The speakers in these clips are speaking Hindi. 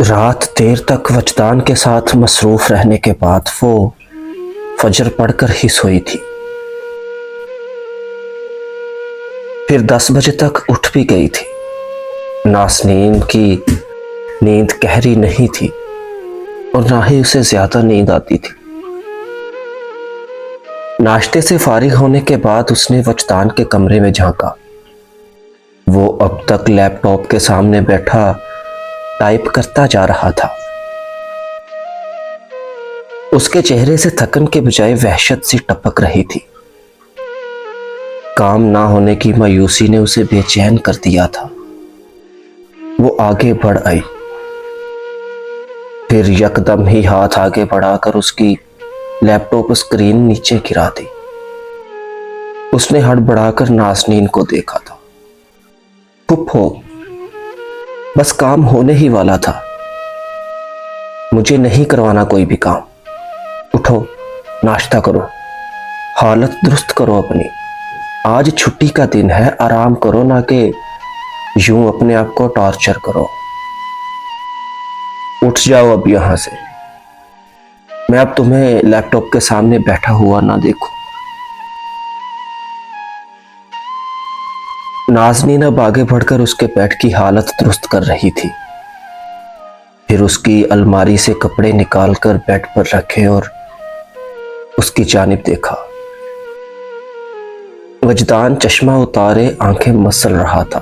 रात देर तक वजदान के साथ मसरूफ रहने के बाद वो फजर पढ़कर ही सोई थी। फिर 10 बजे तक उठ भी गई थी। नाज़नीन की नींद गहरी नहीं थी और ना ही उसे ज्यादा नींद आती थी। नाश्ते से फारिग होने के बाद उसने वजदान के कमरे में झांका। वो अब तक लैपटॉप के सामने बैठा टाइप करता जा रहा था। उसके चेहरे से थकन के बजाय वहशत सी टपक रही थी। काम ना होने की मायूसी ने उसे बेचैन कर दिया था। वो आगे बढ़ आई, फिर यकदम ही हाथ आगे बढ़ाकर उसकी लैपटॉप स्क्रीन नीचे गिरा दी। उसने हड़बड़ाकर नाज़नीन को देखा था। फुप्पो, बस काम होने ही वाला था। मुझे नहीं करवाना कोई भी काम। उठो, नाश्ता करो, हालत दुरुस्त करो अपनी। आज छुट्टी का दिन है, आराम करो, ना कि यूं अपने आप को टॉर्चर करो। उठ जाओ अब यहां से। मैं अब तुम्हें लैपटॉप के सामने बैठा हुआ ना देखूं। नाज़नीन अब आगे बढ़कर उसके बेड की हालत दुरुस्त कर रही थी। फिर उसकी अलमारी से कपड़े निकालकर बेड पर रखे और उसकी जानिब देखा। वजदान चश्मा उतारे आंखें मसल रहा था।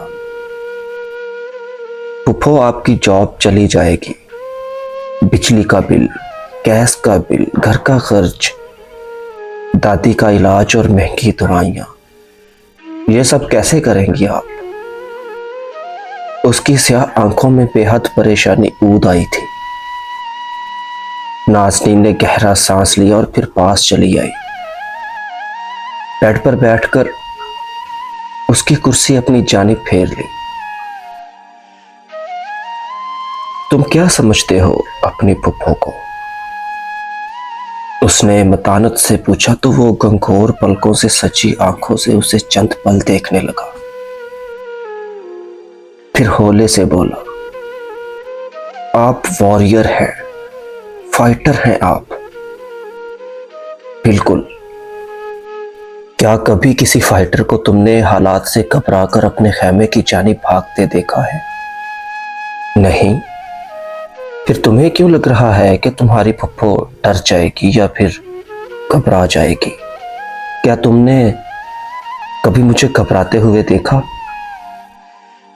फुफो, आपकी जॉब चली जाएगी। बिजली का बिल, गैस का बिल, घर का खर्च, दादी का इलाज और महंगी दवाइयां, ये सब कैसे करेंगी आप? उसकी स्याह आंखों में बेहद परेशानी ऊद आई थी। नाज़नीन ने गहरा सांस लिया और फिर पास चली आई। बेड पर बैठकर उसकी कुर्सी अपनी जानिब फेर ली। तुम क्या समझते हो अपनी फुप्पो को? उसने मतानत से पूछा तो वो गंगोर पलकों से सची आंखों से उसे चंद पल देखने लगा। फिर होले से बोला, आप वॉरियर हैं, फाइटर हैं आप। बिल्कुल। क्या कभी किसी फाइटर को तुमने हालात से घबराकर अपने खैमे की जानिब भागते देखा है? नहीं। फिर तुम्हें क्यों लग रहा है कि तुम्हारी फुप्पो डर जाएगी या फिर घबरा जाएगी? क्या तुमने कभी मुझे घबराते हुए देखा?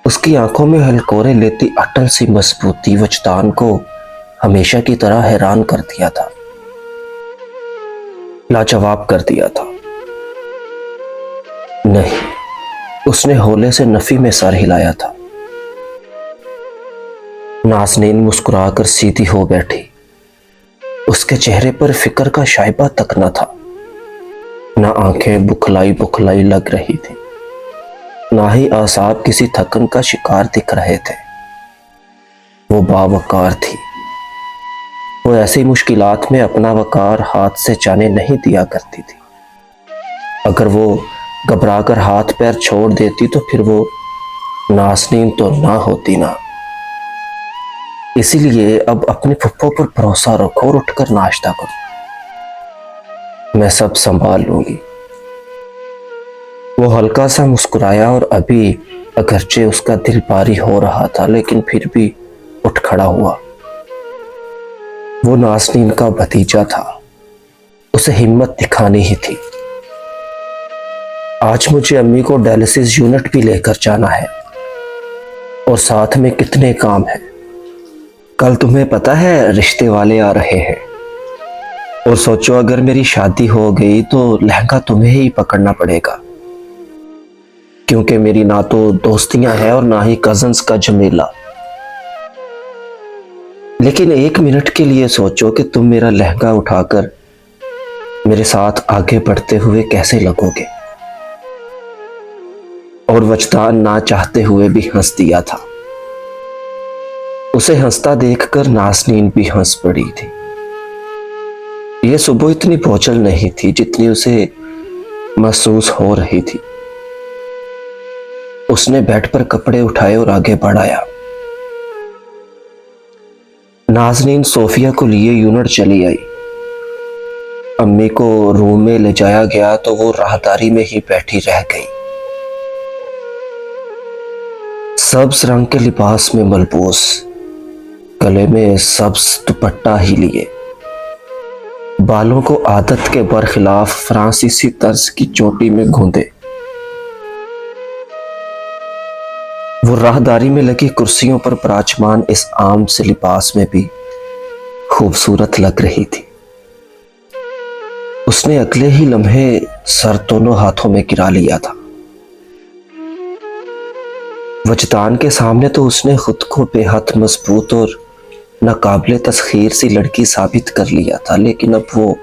उसकी आंखों में हलकोरे लेती अटल सी मजबूती वजदान को हमेशा की तरह हैरान कर दिया था, लाजवाब कर दिया था। नहीं, उसने होले से नफी में सर हिलाया था। नाज़नीन मुस्कुराकर सीधी हो बैठी। उसके चेहरे पर फिक्र का शाइबा तक न था। ना आंखें बुखलाई बुखलाई लग रही थी, ना ही आसाब किसी थकन का शिकार दिख रहे थे। वो बावकार थी। वो ऐसी मुश्किलात में अपना वकार हाथ से जाने नहीं दिया करती थी। अगर वो घबराकर हाथ पैर छोड़ देती तो फिर वो नाज़नीन तो ना होती ना। इसीलिए अब अपने फुप्पो पर भरोसा रखो और उठकर नाश्ता करो। मैं सब संभाल लूंगी। वो हल्का सा मुस्कुराया और अभी अगरचे उसका दिल भारी हो रहा था लेकिन फिर भी उठ खड़ा हुआ। वो नाज़नीन का भतीजा था। उसे हिम्मत दिखानी ही थी। आज मुझे अम्मी को डायलिसिस यूनिट भी लेकर जाना है और साथ में कितने काम हैं। कल तुम्हें पता है रिश्ते वाले आ रहे हैं और सोचो अगर मेरी शादी हो गई तो लहंगा तुम्हें ही पकड़ना पड़ेगा, क्योंकि मेरी ना तो दोस्तियां हैं और ना ही कजन्स का झमेला। लेकिन 1 मिनट के लिए सोचो कि तुम मेरा लहंगा उठाकर मेरे साथ आगे बढ़ते हुए कैसे लगोगे। और वजदान ना चाहते हुए भी हंस दिया था। उसे हंसता देखकर नाज़नीन भी हंस पड़ी थी। यह सुबह इतनी बोझल नहीं थी जितनी उसे महसूस हो रही थी। उसने बेड पर कपड़े उठाए और आगे बढ़ाया। नाज़नीन सोफिया को लिए यूनिट चली आई। अम्मी को रूम में ले जाया गया तो वो राहदारी में ही बैठी रह गई। सब्ज रंग के लिबास में मलबूस, गले में सब्ज दुपट्टा ही लिए, बालों को आदत के बरखिलाफ फ्रांसीसी तर्ज की चोटी में गूंदे, वो राहदारी में लगी कुर्सियों पर विराजमान इस आम से लिबास में भी खूबसूरत लग रही थी। उसने अगले ही लम्हे सर दोनों हाथों में गिरा लिया था। वजदान के सामने तो उसने खुद को बेहद मजबूत और नाकाबिले तस्खीर सी लड़की साबित कर लिया था, लेकिन अब वो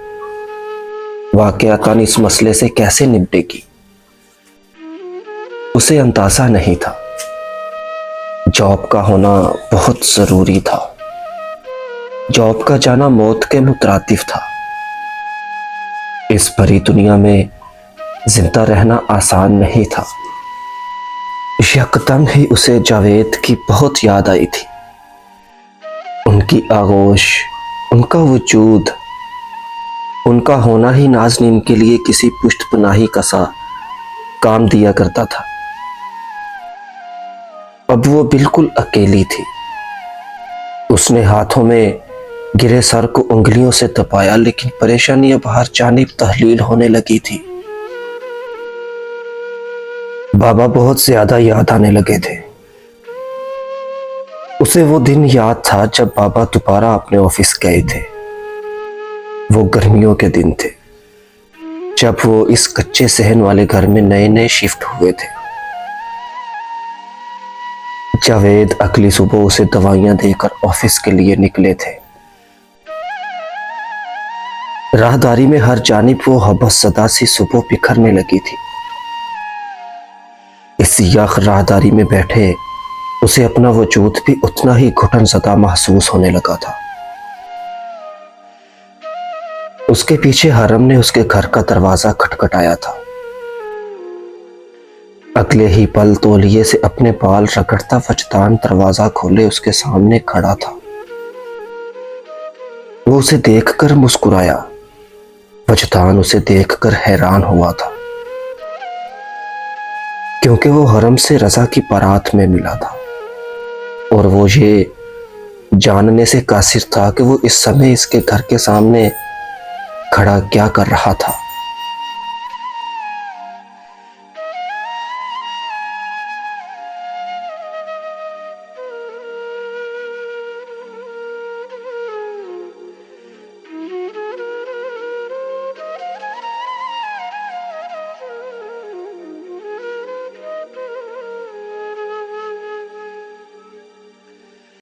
वाकयातन इस मसले से कैसे निपटेगी, उसे अंदाजा नहीं था। जॉब का होना बहुत जरूरी था। जॉब का जाना मौत के मुतरातिफ था। इस भरी दुनिया में जिंदा रहना आसान नहीं था। यकदम ही उसे जावेद की बहुत याद आई थी। उनकी आगोश, उनका वजूद, उनका होना ही नाज़नीन के लिए किसी पुश्तपनाही का सा काम दिया करता था। अब वो बिल्कुल अकेली थी। उसने हाथों में गिरे सर को उंगलियों से दबाया, लेकिन परेशानी अब हर जानिब तहलील होने लगी थी। बाबा बहुत ज्यादा याद आने लगे थे। उसे वो दिन याद था जब बाबा दोबारा अपने ऑफिस गए थे। वो गर्मियों के दिन थे, जब वो इस कच्चे सहन वाले घर में नए नए शिफ्ट हुए थे। जावेद अगली सुबह उसे दवाइयां देकर ऑफिस के लिए निकले थे। राहदारी में हर जानिब वो हबस सदा सी सुबह बिखरने लगी थी। इस यख राहदारी में बैठे उसे अपना वजूद भी उतना ही घुटन ज़दा महसूस होने लगा था। उसके पीछे हरम ने उसके घर का दरवाजा खटखटाया था। अगले ही पल तौलिए से अपने बाल रगड़ता वजदान दरवाजा खोले उसके सामने खड़ा था। वो उसे देखकर मुस्कुराया। वजदान उसे देखकर हैरान हुआ था, क्योंकि वो हरम से रजा की बारात में मिला था और वो ये जानने से कासिर था कि वो इस समय इसके घर के सामने खड़ा क्या कर रहा था।